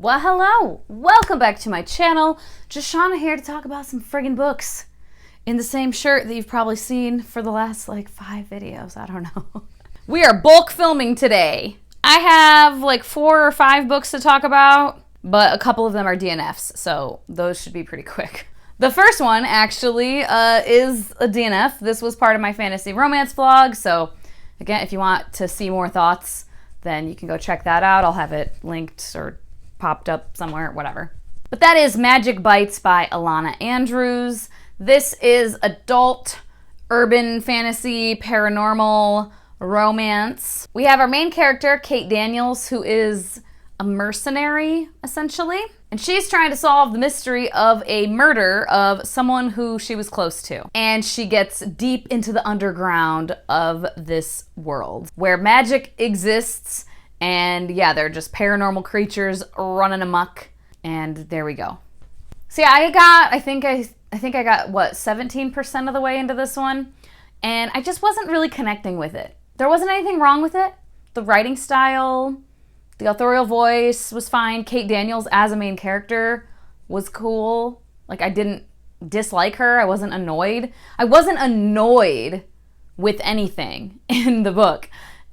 Well, hello! Welcome back to my channel. Joshana here to talk about some friggin' books. In the same shirt that you've probably seen for the last, 5 videos. I don't know. We are bulk filming today. I have, 4 or 5 books to talk about, but a couple of them are DNFs, so those should be pretty quick. The first one, actually, is a DNF. This was part of my fantasy romance vlog, so, again, if you want to see more thoughts, then you can go check that out. I'll have it linked or popped up somewhere, whatever. But that is Magic Bites by Alana Andrews. This is adult, urban fantasy, paranormal, romance. We have our main character, Kate Daniels, who is a mercenary, essentially. And she's trying to solve the mystery of a murder of someone who she was close to. And she gets deep into the underground of this world, where magic exists. And yeah, they're just paranormal creatures running amok. And there we go. So yeah, I think I got, 17% of the way into this one. And I just wasn't really connecting with it. There wasn't anything wrong with it. The writing style, the authorial voice was fine. Kate Daniels as a main character was cool. I didn't dislike her. I wasn't annoyed. I wasn't annoyed with anything in the book.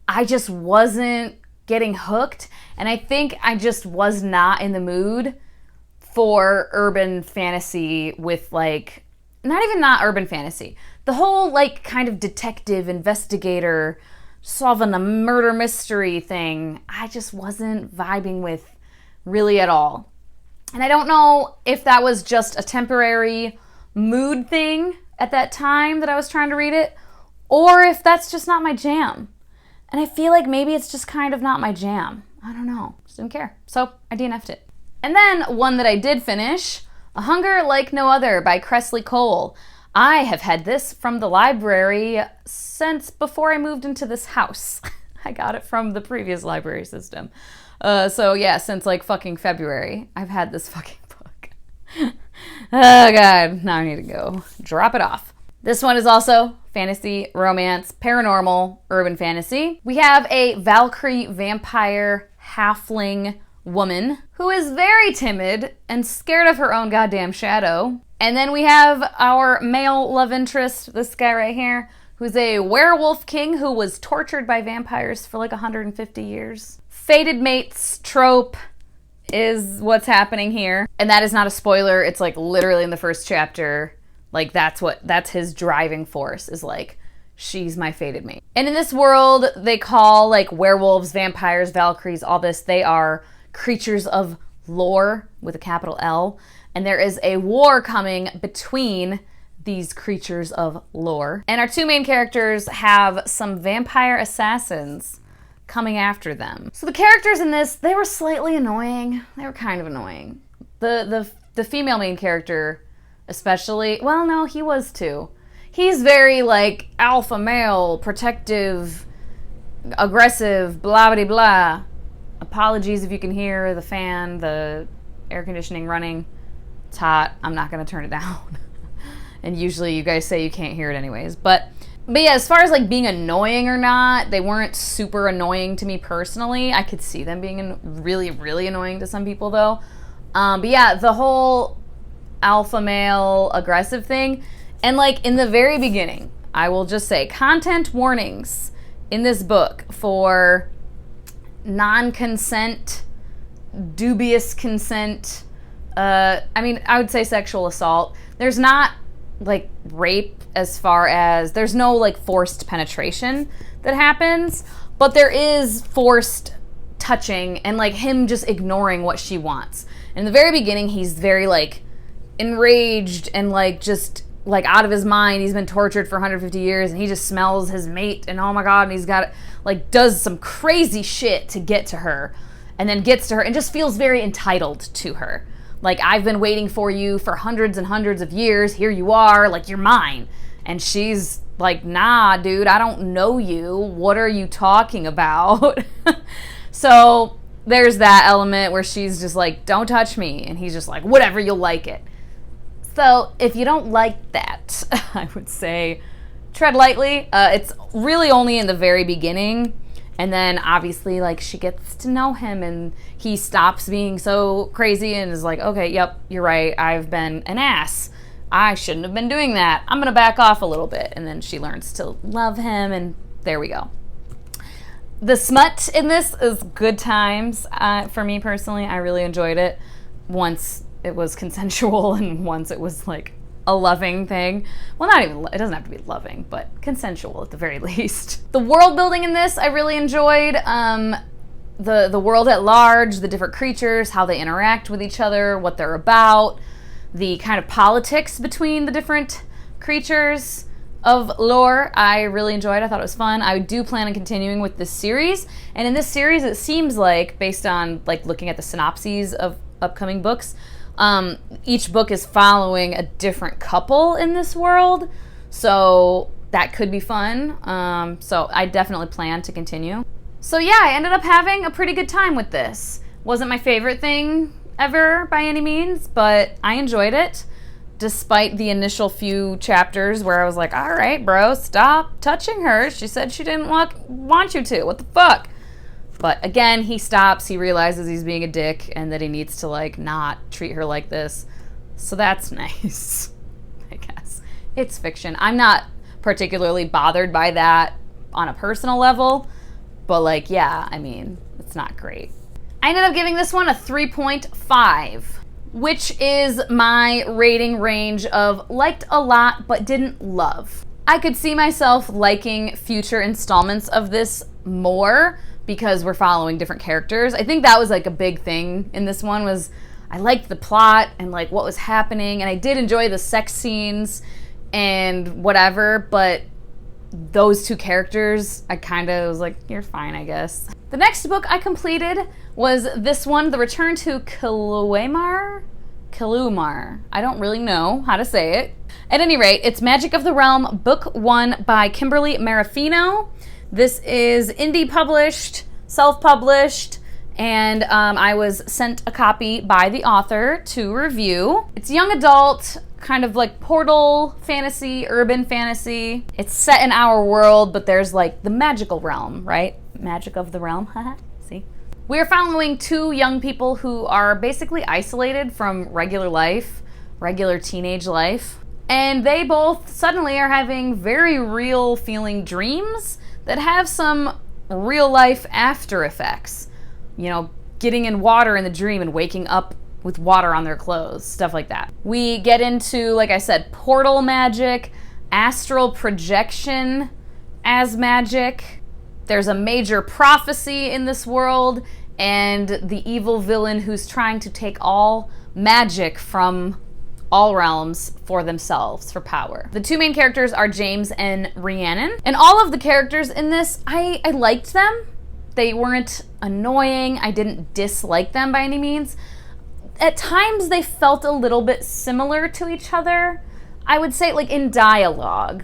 I just wasn't getting hooked, and I think I just was not in the mood for urban fantasy with not urban fantasy. The whole kind of detective investigator solving a murder mystery thing, I just wasn't vibing with really at all. And I don't know if that was just a temporary mood thing at that time that I was trying to read it, or if that's just not my jam. And I feel like maybe it's just kind of not my jam. I don't know. Just didn't care. So I DNF'd it. And then one that I did finish, A Hunger Like No Other by Kresley Cole. I have had this from the library since before I moved into this house. I got it from the previous library system. So yeah, since fucking February, I've had this fucking book. Oh God, now I need to go drop it off. This one is also fantasy, romance, paranormal, urban fantasy. We have a Valkyrie vampire halfling woman who is very timid and scared of her own goddamn shadow. And then we have our male love interest, this guy right here, who's a werewolf king who was tortured by vampires for 150 years. Fated mates trope is what's happening here. And that is not a spoiler. It's literally in the first chapter. That's his driving force is she's my fated mate. And in this world, they call werewolves, vampires, valkyries, all this, they are creatures of lore with a capital L. And there is a war coming between these creatures of lore. And our two main characters have some vampire assassins coming after them. So the characters in this, they were slightly annoying. They were kind of annoying. The female main character especially, well, no, he was too. He's very alpha male, protective, aggressive, blah blah blah. Apologies if you can hear the fan, the air conditioning running. It's hot. I'm not gonna turn it down. And usually you guys say you can't hear it anyways. But yeah, as far as being annoying or not, they weren't super annoying to me personally. I could see them being really, really annoying to some people though. But yeah, the whole alpha male aggressive thing. And in the very beginning, I will just say content warnings in this book for non-consent, dubious consent, I would say sexual assault. There's not rape as far as, there's no forced penetration that happens, but there is forced touching and him just ignoring what she wants. In the very beginning, he's very enraged and just out of his mind. He's been tortured for 150 years and he just smells his mate and oh my God, and he's got does some crazy shit to get to her, and then gets to her and just feels very entitled to her. I've been waiting for you for hundreds and hundreds of years. Here you are, you're mine. And she's nah, dude, I don't know you. What are you talking about? So there's that element where she's just don't touch me. And he's just whatever, you'll like it. So if you don't like that, I would say tread lightly. It's really only in the very beginning. And then obviously like she gets to know him and he stops being so crazy and is like, okay, yep, you're right, I've been an ass. I shouldn't have been doing that. I'm gonna back off a little bit. And then she learns to love him, and there we go. The smut in this is good times. For me personally, I really enjoyed it once it was consensual and once it was like a loving thing. Well, not even, it doesn't have to be loving, but consensual at the very least. The world building in this I really enjoyed. The world at large, the different creatures, how they interact with each other, what they're about, the kind of politics between the different creatures of lore, I really enjoyed. I thought it was fun. I do plan on continuing with this series. And in this series, it seems like, based on like looking at the synopses of upcoming books, each book is following a different couple in this world. So that could be fun. So I definitely plan to continue. So yeah, I ended up having a pretty good time with this. Wasn't my favorite thing ever by any means, but I enjoyed it. Despite the initial few chapters where I was like, all right, bro, stop touching her. She said she didn't want you to. What the fuck? But again, he stops. He realizes he's being a dick and that he needs to, like, not treat her like this. So that's nice, I guess. It's fiction. I'm not particularly bothered by that on a personal level. But, like, yeah, I mean, it's not great. I ended up giving this one a 3.5. Which is my rating range of liked a lot but didn't love. I could see myself liking future installments of this more because we're following different characters. I think that was like a big thing in this one, was I liked the plot and like what was happening, and I did enjoy the sex scenes and whatever, but those two characters, I kind of was like, you're fine, I guess. The next book I completed was this one, The Return to Kilumar. I don't really know how to say it. At any rate, it's Magic of the Realm, Book 1 by Kimberly Marafino. This is indie published, self-published, and I was sent a copy by the author to review. It's young adult, kind of like portal fantasy, urban fantasy. It's set in our world, but there's like the magical realm, right? Magic of the Realm, haha, see? We're following two young people who are basically isolated from regular life, regular teenage life, and they both suddenly are having very real feeling dreams that have some real life after effects. You know, getting in water in the dream and waking up with water on their clothes, stuff like that. We get into, like I said, portal magic, astral projection as magic. There's a major prophecy in this world, and the evil villain who's trying to take all magic from all realms for themselves, for power. The two main characters are James and Rhiannon, and all of the characters in this, I liked them. They weren't annoying. I didn't dislike them by any means. At times they felt a little bit similar to each other. I would say like in dialogue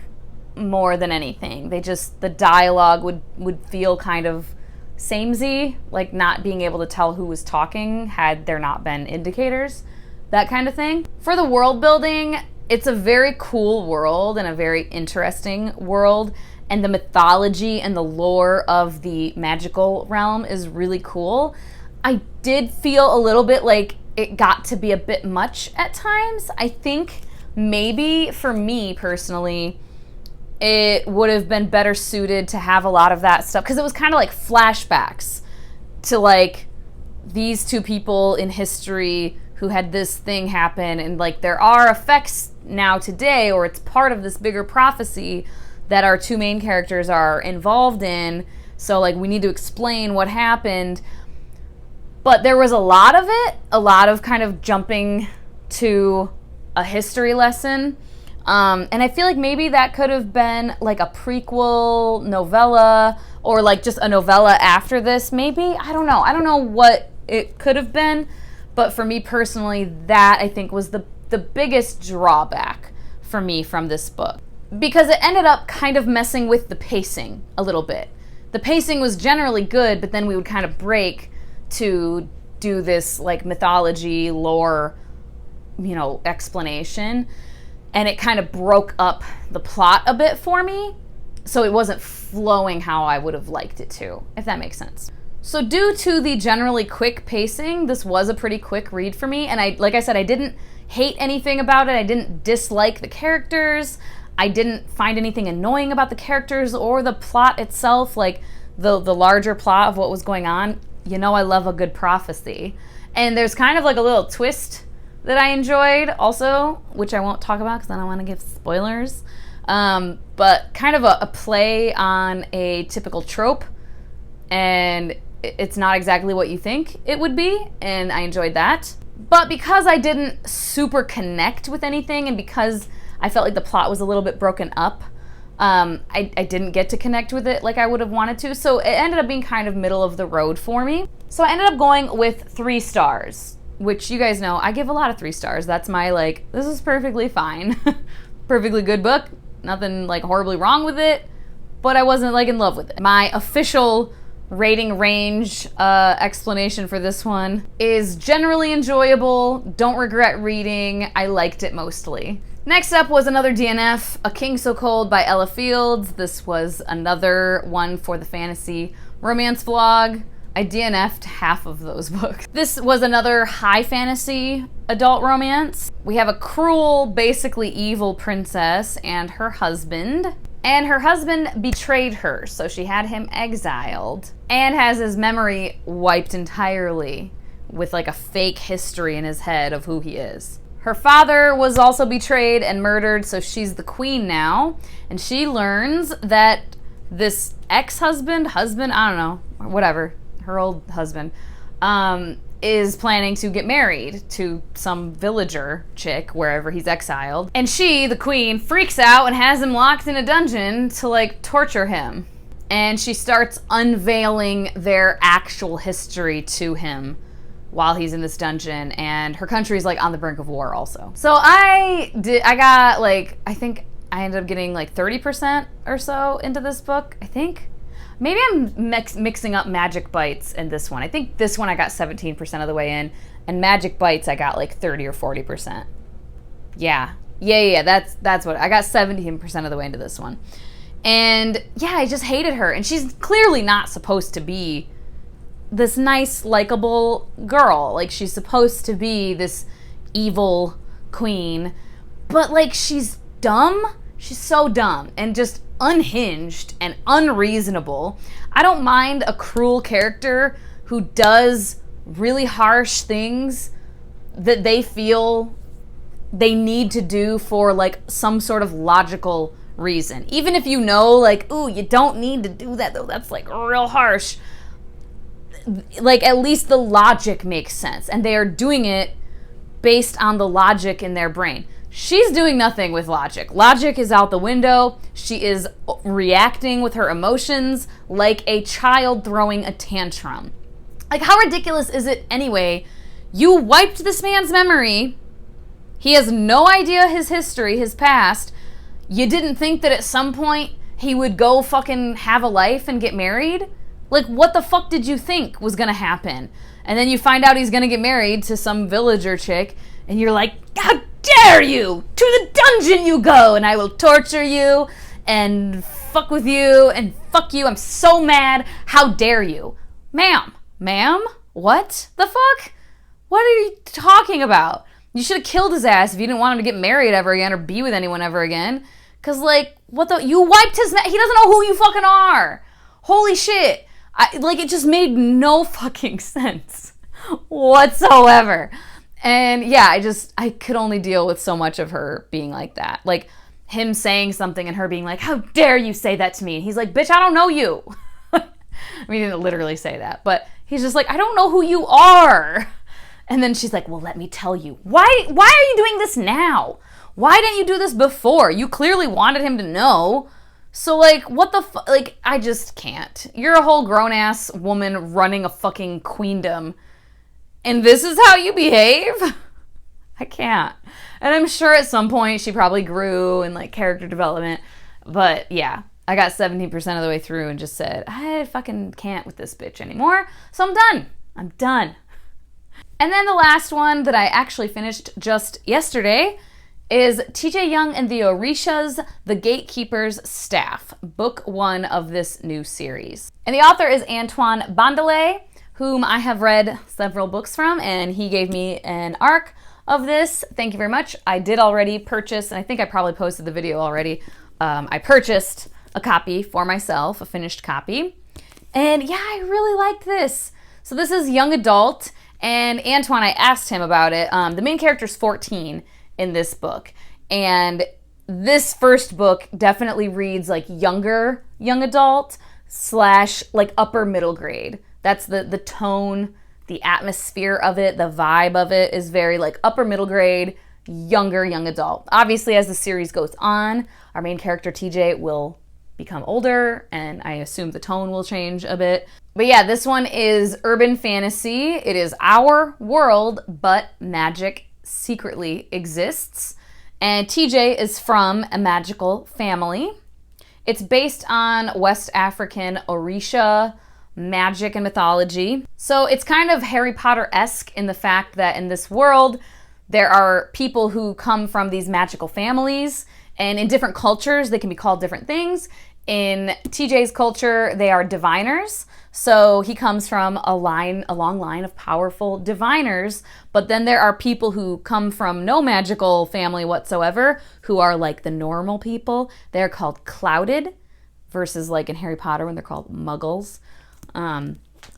more than anything. The dialogue would feel kind of samey, like not being able to tell who was talking had there not been indicators, that kind of thing. For the world building, it's a very cool world and a very interesting world, and the mythology and the lore of the magical realm is really cool. I did feel a little bit like it got to be a bit much at times. I think maybe for me personally, it would have been better suited to have a lot of that stuff, because it was kind of like flashbacks to like these two people in history who had this thing happen, and like there are effects now today, or it's part of this bigger prophecy that our two main characters are involved in. So like we need to explain what happened. But there was a lot of it, a lot of kind of jumping to a history lesson. And I feel like maybe that could have been like a prequel novella, or like just a novella after this, maybe. I don't know. I don't know what it could have been. But for me personally, that I think was the biggest drawback for me from this book. Because it ended up kind of messing with the pacing a little bit. The pacing was generally good, but then we would kind of break to do this like mythology, lore, explanation. And it kind of broke up the plot a bit for me. so it wasn't flowing how I would have liked it to, if that makes sense. So due to the generally quick pacing, this was a pretty quick read for me, and like I said, I didn't hate anything about it. I didn't dislike the characters. I didn't find anything annoying about the characters or the plot itself, like the larger plot of what was going on. You know I love a good prophecy. And there's kind of like a little twist that I enjoyed also, which I won't talk about because I don't want to give spoilers. But kind of a play on a typical trope, and it's not exactly what you think it would be, and I enjoyed that. But because I didn't super connect with anything, and because I felt like the plot was a little bit broken up, I didn't get to connect with it like I would have wanted to, so it ended up being kind of middle of the road for me. So I ended up going with 3 stars, which you guys know, I give a lot of 3 stars. That's my, like, this is perfectly fine. Perfectly good book. Nothing, like, horribly wrong with it, but I wasn't, like, in love with it. My official rating range explanation for this one is generally enjoyable, don't regret reading, I liked it mostly. Next up was another DNF, A King So Cold by Ella Fields. This was another one for the fantasy romance vlog. I DNF'd half of those books. This was another high fantasy adult romance. We have a cruel, basically evil princess and her husband. And her husband betrayed her, so she had him exiled and has his memory wiped entirely with like a fake history in his head of who he is. Her father was also betrayed and murdered, so she's the queen now. And she learns that this ex-husband, I don't know, whatever, her old husband, is planning to get married to some villager chick wherever he's exiled. And she, the queen, freaks out and has him locked in a dungeon to like torture him. And she starts unveiling their actual history to him while he's in this dungeon, and her country's like on the brink of war also. So I got like, I think I ended up getting like 30% or so into this book, I think. Maybe I'm mixing up Magic Bites and this one. I think this one I got 17% of the way in, and Magic Bites I got like 30 or 40%. Yeah, that's what, I got 17% of the way into this one. And yeah, I just hated her, and she's clearly not supposed to be this nice, likable girl. Like, she's supposed to be this evil queen, but like, she's dumb. She's so dumb and just unhinged and unreasonable. I don't mind a cruel character who does really harsh things that they feel they need to do for like some sort of logical reason. Even if you know, like, ooh, you don't need to do that though, that's like real harsh. Like, at least the logic makes sense, and they are doing it based on the logic in their brain. She's doing nothing with logic. Logic is out the window. She is reacting with her emotions like a child throwing a tantrum. Like, how ridiculous is it anyway? You wiped this man's memory. He has no idea his history, his past. You didn't think that at some point he would go fucking have a life and get married? Like, what the fuck did you think was gonna happen? And then you find out he's gonna get married to some villager chick, and you're like, how dare you? To the dungeon you go, and I will torture you, and fuck with you, and fuck you. I'm so mad. How dare you? Ma'am, what the fuck? What are you talking about? You should have killed his ass if you didn't want him to get married ever again or be with anyone ever again. Cause like, what the, you wiped his, he doesn't know who you fucking are. Holy shit. Like, it just made no fucking sense whatsoever. And yeah, I could only deal with so much of her being like that. Like, him saying something and her being like, how dare you say that to me? And he's like, bitch, I don't know you. I mean, he didn't literally say that, but he's just like, I don't know who you are. And then she's like, well, let me tell you. Why are you doing this now? Why didn't you do this before? You clearly wanted him to know. So, like, what the fuck? Like, I just can't. You're a whole grown-ass woman running a fucking queendom, and this is how you behave? I can't. And I'm sure at some point she probably grew in, like, character development. But, yeah, I got 17% of the way through and just said, I fucking can't with this bitch anymore. So I'm done. I'm done. And then the last one that I actually finished just yesterday is TJ Young and the Orishas, The Gatekeeper's Staff, book 1 of this new series. And the author is Antoine Bandelet, whom I have read several books from, and he gave me an arc of this. Thank you very much. I did already purchase, and I think I probably posted the video already. I purchased a copy for myself, a finished copy. And yeah, I really liked this. So this is young adult, and Antoine, I asked him about it. The main character's 14 in this book, and this first book definitely reads like younger young adult / like upper middle grade. That's the tone, the atmosphere of it, the vibe of it is very like upper middle grade, younger young adult. Obviously, as the series goes on, our main character TJ will become older, and I assume the tone will change a bit. But yeah, this one is urban fantasy. It is our world, but magic secretly exists. And TJ is from a magical family. It's based on West African Orisha magic and mythology. So it's kind of Harry Potter-esque in the fact that in this world, there are people who come from these magical families, and in different cultures, they can be called different things. In TJ's culture, they are diviners. So he comes from a long line of powerful diviners. But then there are people who come from no magical family whatsoever, who are like the normal people. They're called clouded, versus like in Harry Potter when they're called muggles.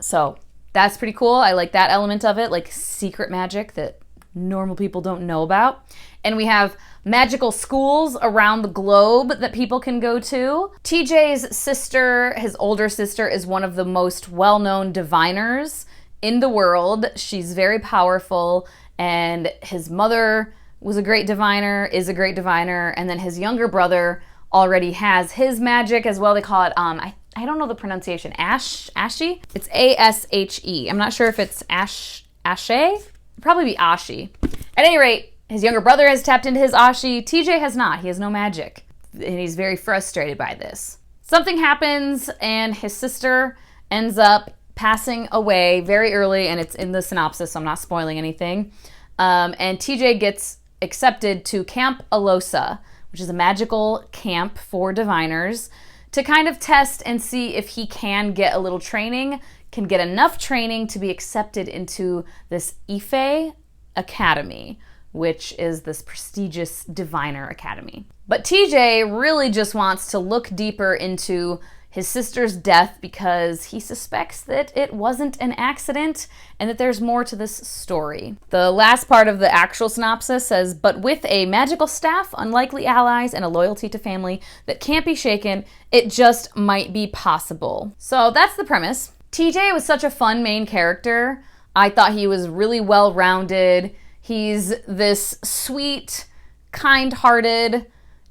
So that's pretty cool. I like that element of it, like secret magic that normal people don't know about. And we have magical schools around the globe that people can go to. TJ's sister, his older sister, is one of the most well-known diviners in the world. She's very powerful, and his mother was a great diviner, is a great diviner, and then his younger brother already has his magic as well. They call it, I don't know the pronunciation, Ashi? It's A-S-H-E. I'm not sure if it's Ashe? It'd probably be Ashi. At any rate, his younger brother has tapped into his Ashi. TJ has not. He has no magic. And he's very frustrated by this. Something happens, and his sister ends up passing away very early, and it's in the synopsis, so I'm not spoiling anything. And TJ gets accepted to Camp Alosa, which is a magical camp for diviners, to kind of test and see if he can get a little training, can get enough training to be accepted into this Ife Academy, which is this prestigious diviner academy. But TJ really just wants to look deeper into his sister's death because he suspects that it wasn't an accident and that there's more to this story. The last part of the actual synopsis says, but with a magical staff, unlikely allies, and a loyalty to family that can't be shaken, it just might be possible. So that's the premise. TJ was such a fun main character. I thought he was really well-rounded. He's this sweet, kind-hearted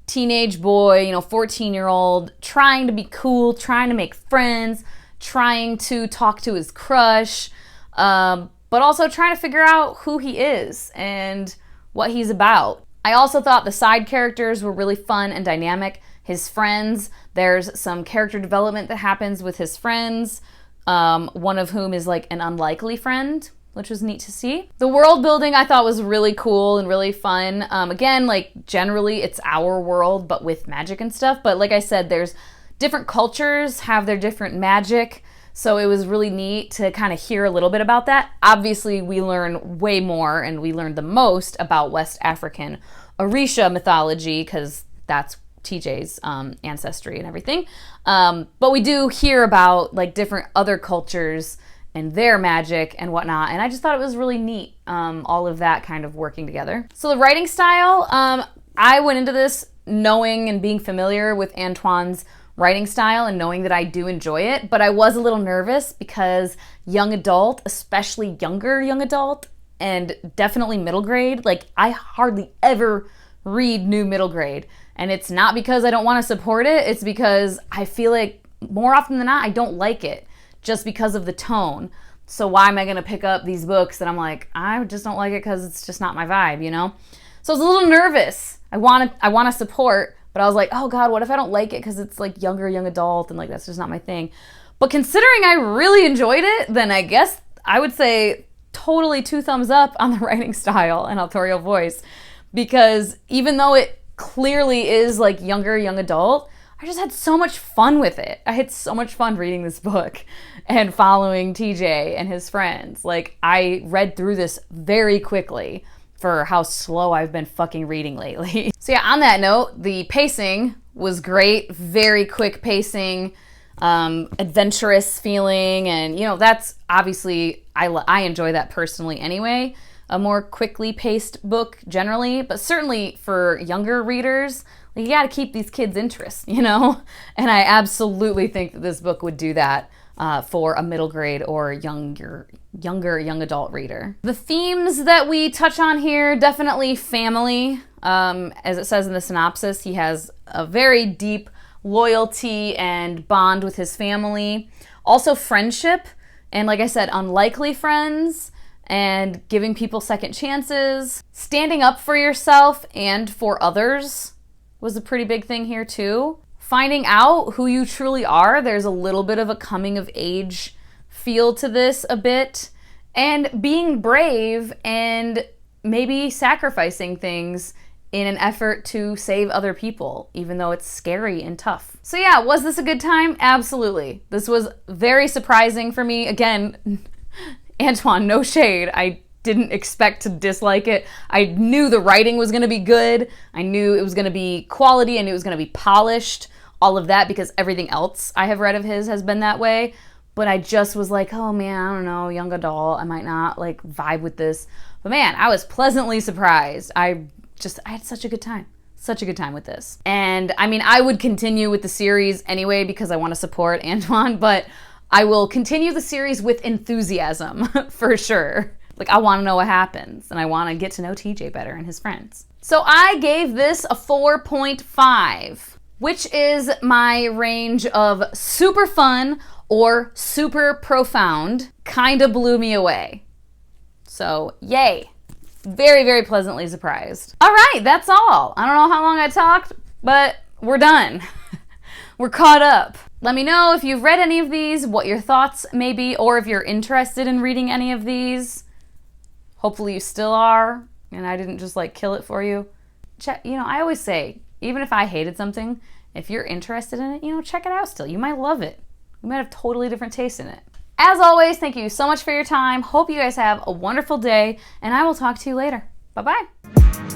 teenage boy, 14-year-old, trying to be cool, trying to make friends, trying to talk to his crush, but also trying to figure out who he is and what he's about. I also thought the side characters were really fun and dynamic. His friends, there's some character development that happens with his friends, one of whom is like an unlikely friend, which was neat to see. The world building I thought was really cool and really fun. Again, like generally it's our world, but with magic and stuff. But like I said, there's different cultures have their different magic. So it was really neat to kind of hear a little bit about that. Obviously, we learn way more, and we learned the most about West African Orisha mythology because that's TJ's ancestry and everything. But we do hear about like different other cultures and their magic and whatnot. And I just thought it was really neat, all of that kind of working together. So the writing style, I went into this knowing and being familiar with Antoine's writing style and knowing that I do enjoy it, but I was a little nervous because young adult, especially younger young adult, and definitely middle grade, like I hardly ever read new middle grade. And it's not because I don't want to support it, it's because I feel like more often than not, I don't like it. Just because of the tone. So why am I going to pick up these books that I'm like, I just don't like it because it's just not my vibe, So I was a little nervous. I want to support, but I was like, oh God, what if I don't like it because it's like younger young adult and like that's just not my thing. But considering I really enjoyed it, then I guess I would say totally 2 thumbs up on the writing style and authorial voice. because even though it clearly is like younger young adult, I just had so much fun with it. I had so much fun reading this book and following TJ and his friends. Like, I read through this very quickly for how slow I've been fucking reading lately. So yeah, on that note, the pacing was great. Very quick pacing, adventurous feeling, and you know, that's obviously, I enjoy that personally anyway. A more quickly paced book generally, but certainly for younger readers, like, you gotta keep these kids' interest, you know? And I absolutely think that this book would do that for a middle grade or younger young adult reader. The themes that we touch on here, definitely family. As it says in the synopsis, he has a very deep loyalty and bond with his family. Also friendship, and like I said, unlikely friends, and giving people second chances. Standing up for yourself and for others was a pretty big thing here too. Finding out who you truly are. There's a little bit of a coming of age feel to this a bit. And being brave and maybe sacrificing things in an effort to save other people, even though it's scary and tough. So yeah, was this a good time? Absolutely. This was very surprising for me. Again, Antoine, no shade. I didn't expect to dislike it. I knew the writing was going to be good. I knew it was going to be quality. I knew it was going to be polished. All of that, because everything else I have read of his has been that way. But I just was like, oh man, I don't know, young adult. I might not like vibe with this. But man, I was pleasantly surprised. I had such a good time. Such a good time with this. And I mean, I would continue with the series anyway because I want to support Antoine, but I will continue the series with enthusiasm for sure. Like, I want to know what happens, and I want to get to know TJ better and his friends. So I gave this a 4.5, which is my range of super fun or super profound. Kinda blew me away. So, yay. Very, very pleasantly surprised. All right, that's all. I don't know how long I talked, but we're done. We're caught up. Let me know if you've read any of these, what your thoughts may be, or if you're interested in reading any of these. Hopefully you still are, and I didn't just like kill it for you. You know, I always say, even if I hated something, if you're interested in it, you know, check it out still. You might love it. You might have totally different taste in it. As always, thank you so much for your time. Hope you guys have a wonderful day, and I will talk to you later. Bye-bye.